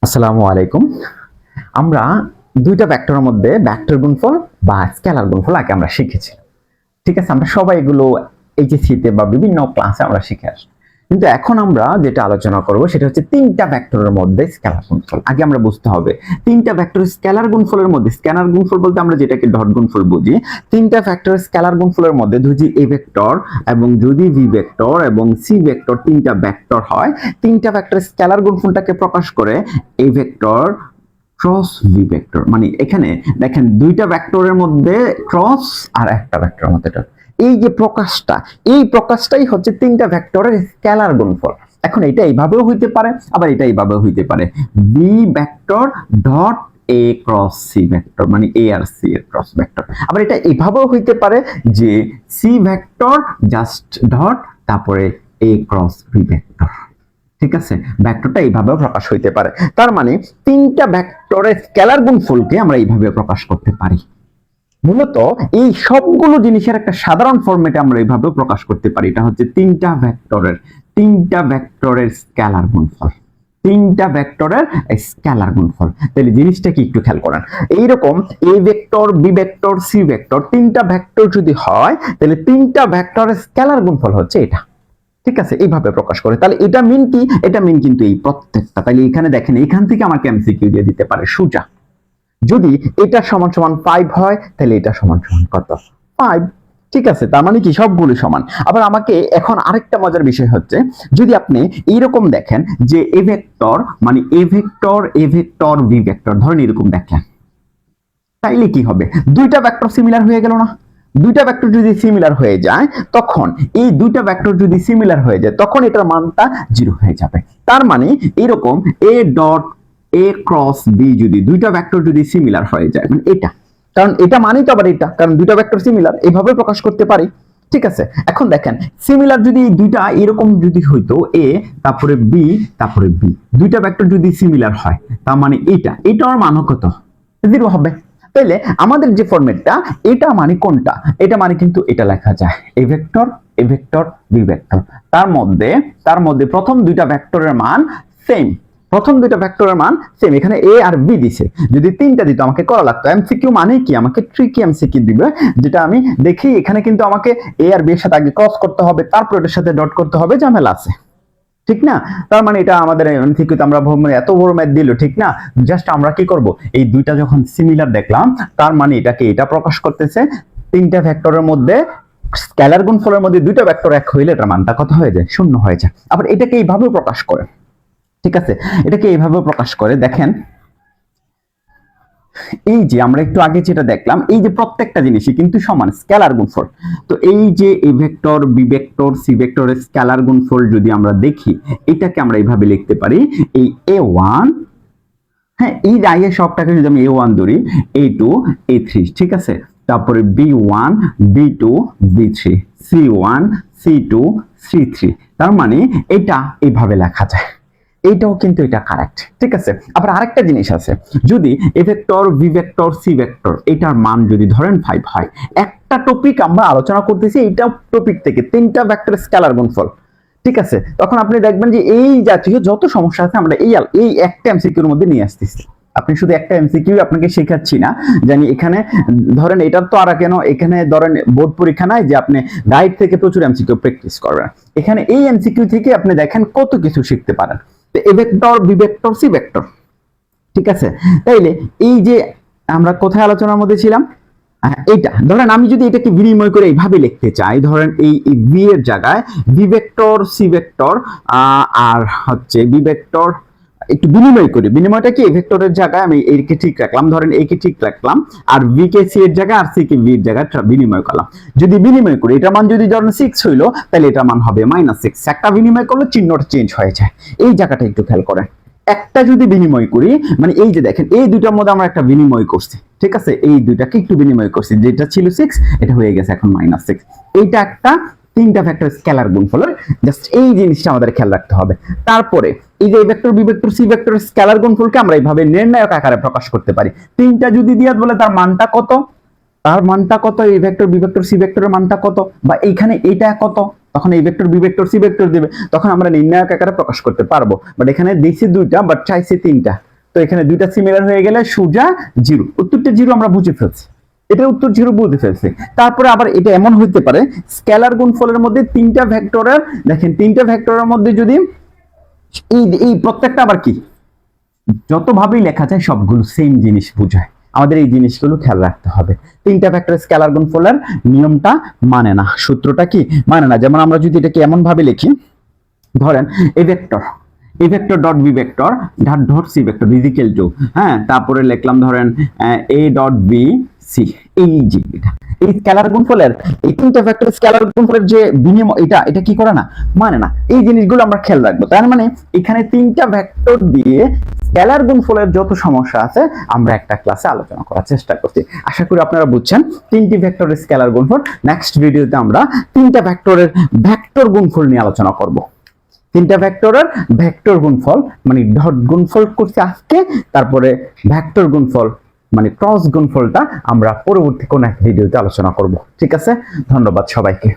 আসসালামু আলাইকুম। আমরা দুইটা ভেক্টরের মধ্যে ভেক্টর গুণফল বা স্কেলার গুণফল আগে আমরা শিখেছি। ঠিক আছে, আমরা সবাই এগুলো এইচএসসি তে বা বিভিন্ন ক্লাসে আমরা শিখে আসি। কিন্তু এখন আমরা যেটা আলোচনা করব সেটা হচ্ছে তিনটা ভেক্টরের মধ্যে স্কেলার গুণফল। আগে আমরা বুঝতে হবে তিনটা ভেক্টরের স্কেলার গুণফলের মধ্যে, স্কেলার গুণফল বলতে আমরা যেটাকে ডট গুণফল বুঝি, তিনটা ভেক্টরের স্কেলার গুণফলের মধ্যে যদি এ ভেক্টর এবং যদি ভি ভেক্টর এবং সি ভেক্টর তিনটা ভেক্টর হয়, তিনটা ভেক্টরের স্কেলার গুণফলটাকে প্রকাশ করে এ ভেক্টর ক্রস ভি ভেক্টর। মানে এখানে দেখেন দুইটা ভেক্টরের মধ্যে ক্রস আর একটা ভেক্টরের মধ্যে ডট, এই যে প্রকাশটা, এই প্রকাশটাই হচ্ছে তিনটা ভেক্টরের স্কেলার গুণফল। এখন এটা এইভাবেও হইতে পারে, আবার এটা এইভাবেও হইতে পারে, B vector dot A cross C vector, মানে এ আর সি এর ক্রস ভেক্টর। আবার এটা এইভাবেও হইতে পারে যে সি ভেক্টর জাস্ট ডট তারপরে এ ক্রস বি ভেক্টর। ঠিক আছে, ভেক্টরটা এইভাবেও প্রকাশ হইতে পারে। তার মানে তিনটা ভেক্টরের স্কেলার গুণফলকে আমরা এইভাবে প্রকাশ করতে পারি। মূলত এই সবগুলো জিনিসের একটা সাধারণ ফরম্যাটে আমরা এইভাবে প্রকাশ করতে পারি। এটা হচ্ছে তিনটা ভেক্টরের স্কেলার গুণফল, তিনটা ভেক্টরের স্কেলার গুণফল। তাহলে জিনিসটা কি একটু খেয়াল করেন, এইরকম A vector B vector C vector তিনটা ভেক্টর যদি হয়, তাহলে তিনটা ভেক্টরের স্কেলার গুণফল হচ্ছে এটা। ঠিক আছে, এইভাবে প্রকাশ করে। তাহলে এটা মিন কি? এটা মিন কিন্তু এই প্রত্যেকটা। তাহলে এখানে দেখেন, এখান থেকে আমাকে এমসিকিউ দিয়ে দিতে পারে সোজা। যদি এটা সমান সমান 5 হয়, তাহলে এটা সমান সমান কত? 5। ঠিক আছে, তার মানে কি সবগুলো সমান। আবার আমাকে এখন আরেকটা মজার বিষয় হচ্ছে, যদি আপনি এইরকম দেখেন যে এ ভেক্টর মানে এ ভেক্টর বি ভেক্টর, ধরেন এরকম দেখেন, তাইলে কি হবে? দুইটা ভেক্টর সিমিলার হয়ে গেল না? দুইটা ভেক্টর যদি সিমিলার হয়ে যায়, তখন এই দুইটা ভেক্টর যদি সিমিলার হয়ে যায়, তখন এটার মানটা 0 হয়ে যাবে। তার মানে এরকম A dot A cross B যদি দুইটা ভেক্টর যদি সিমিলার হয়ে যায়, মানে এটা, কারণ এটা মানেই তো আবার এটা, কারণ দুইটা ভেক্টর সিমিলার, এইভাবে প্রকাশ করতে পারি। ঠিক আছে, এখন দেখেন সিমিলার যদি দুইটা এরকম যদি হইতো এ তারপরে বি তারপরে বি, দুইটা ভেক্টর যদি সিমিলার হয়, তার মানে এটার মান কত? 0 হবে। তাইলে আমাদের যে ফরম্যাটটা, এটা মানে কোনটা? এটা মানে কিন্তু এটা লেখা যায় এ ভেক্টর বি ভেক্টর। তার মধ্যে প্রথম দুইটা ভেক্টরের মান সেম, প্রথম দুইটা ভেক্টরের মান সেম। এখানে এ আর বি দিছে, যদি তিনটা দিত আমাকে করা লাগতো এমসিকিউ। মানে কি? আমাকে ট্রিকি এমসিকিউ দিবে, যেটা আমি দেখি এখানে কিন্তু আমাকে এ আর বি এর সাথে আগে ক্রস করতে হবে, তারপর এটার সাথে ডট করতে হবে, ঝামেলা আছে। ঠিক না? তার মানে এটা আমাদের এমসিকিউতে আমরা এত বড় ম্যাথ দিল, ঠিক না? জাস্ট আমরা কি করব, এই দুইটা যখন সিমিলার দেখলাম, তার মানে এটাকে এটা প্রকাশ করতেছে তিনটা ভেক্টরের মধ্যে স্কেলার গুণফলের মধ্যে দুইটা ভেক্টর এক হইলে এটার মানটা কত হয়ে যায়? 0 হয়ে যায়। আবার এটাকে এইভাবেও প্রকাশ করে। ঠিক আছে, এটাকে এইভাবেও প্রকাশ করে। দেখেন এই যে আমরা একটু আগে যেটা দেখলাম, এই যে প্রত্যেকটা জিনিসই কিন্তু সমান স্কেলার গুণফল। তো এই যে A vector B vector C ভেক্টরের স্কেলার গুণফল যদি আমরা দেখি, এটাকে আমরা এইভাবে লিখতে পারি, এই a1, হ্যাঁ এই আইয়ের সবটাকে যদি আমি a1 ধরি, a2 a3, ঠিক আছে, তারপরে b1 b2 b3 c1 c2 c3। তার মানে এটা এইভাবে লেখা যায়। এইটাও কিন্তু এটা কারেক্ট। ঠিক আছে, আবার আরেকটা জিনিস আছে, যদি A vector B vector C vector এটার মান যদি ধরেন 5 হয়, একটা টপিক আমরা আলোচনা করতেছি, এইটা টপিক থেকে তিনটা ভেক্টরের স্কেলার গুণফল। ঠিক আছে, তখন আপনি দেখবেন যে এই জাতীয় যত সমস্যা আছে আমরা এই একটা এমসিকিউর মধ্যে নিয়ে আসতেছি। আপনি শুধু একটা এমসিকিউ আপনাকে শেখাচ্ছি না, জানি এখানে ধরেন এটার তো আর কেন, এখানে ধরেন বোর্ড পরীক্ষা নাই যে আপনি গাইড থেকে প্রচুর এমসিকিউ প্র্যাকটিস করবেন। এখানে এই এমসিকিউ থেকে আপনি দেখেন কত কিছু শিখতে পারেন। A vector B vector C vector. ঠিক আছে, তাইলে এই যে আমরা কোথায় আলোচনার মধ্যে ছিলাম, এইটা ধরেন আমি যদি এটাকে বিনিময় করে এইভাবে লিখতে চাই, ধরেন এই বি এর জায়গায় বি ভেক্টর সি ভেক্টর আর হচ্ছে বি ভেক্টর, একটু বিনিময় করি। বিনিময়টা কি? এ ভেক্টরের জায়গায় আমি একে ঠিক রাখলাম, ধরেন একে ঠিক রাখলাম, আর বি কে সি এর জায়গায় আর সি কে বি এর জায়গায় বিনিময় করলাম। যদি বিনিময় করি, এটার মান যদি ধরেন 6 হইলো, তাহলে এটার মান হবে -6। একটা বিনিময় করলে চিহ্নটা চেঞ্জ হয়ে যায়। এই জায়গাটা একটু খেয়াল করেন। একটা যদি বিনিময় করি, মানে এই যে দেখেন এই দুইটার মধ্যে আমরা একটা বিনিময় করছি। ঠিক আছে, এই দুইটাকে একটু বিনিময় করছি, যেটা ছিল 6 এটা হয়ে গেছে এখন -6। এইটা একটা তিনটা ভেক্টর স্কেলার গুণফলের, জাস্ট এই জিনিসটা আমাদের খেয়াল রাখতে হবে। তারপরে এই যে ভেক্টর বি ভেক্টর সি ভেক্টরের স্কেলার গুণফলকে আমরা এইভাবে নির্ণায়ক আকারে প্রকাশ করতে পারি। তিনটা যদি দিয়ে বলে তার মানটা কত, এই ভেক্টর বি ভেক্টর সি ভেক্টরের মানটা কত, বা এইখানে এটা কত, তখন এই vector B vector C vector দিবে, তখন আমরা নির্ণায়ক আকারে প্রকাশ করতে পারবো। বাট এখানে দিছি দুইটা, বাট চাইছি তিনটা। তো এখানে দুইটা সিমিলার হয়ে গেলে সোজা 0, উত্তরটা 0 আমরা বুঝে ফেলছি, এটা উত্তর 0 বুঝে ফেলছি। তারপরে আবার এটা এমন হইতে পারে স্কেলার গুণফলের মধ্যে তিনটা ভেক্টরের, দেখেন তিনটা ভেক্টরের মধ্যে যদি এই প্রত্যেকটা আবার কি যতভাবেই লেখা যায় সবগুলো সেম জিনিস বোঝায়, আমাদের এই জিনিসগুলো খেয়াল রাখতে হবে। তিনটা ভেক্টরের স্কেলার গুণফলের নিয়মটা মানে না, সূত্রটা কি মানে না। যেমন আমরা যদি এটাকে এমন ভাবে লিখি, ধরেন A vector dot B vector dot C vector is equal to, হ্যাঁ তারপরে লিখলাম ধরেন এ ডট বি সি, এই যে এটা এই স্কেলার গুণফলের এই তিনটা ভেক্টর স্কেলার গুণফলের যে বিনিময় এটা কি করে না মানে না, এই জিনিসগুলো আমরা খেয়াল রাখবো। তার মানে এখানে তিনটা ভেক্টর দিয়ে স্কেলার গুণফলের যত সমস্যা আছে আমরা একটা ক্লাসে আলোচনা করার চেষ্টা করছি। আশা করি আপনারা বুঝছেন তিনটি ভেক্টরের স্কেলার গুণফল। নেক্সট ভিডিওতে আমরা তিনটা ভেক্টরের ভেক্টর গুণফল নিয়ে আলোচনা করব। তিনটা ভেক্টরের ভেক্টর গুণফল মানে ডট গুণফল করছি আজকে, তারপরে ভেক্টর গুণফল মানে ক্রস গুণফলটা আমরা পরবর্তী কোন এক ভিডিওতে আলোচনা করব। ঠিক আছে, ধন্যবাদ সবাইকে।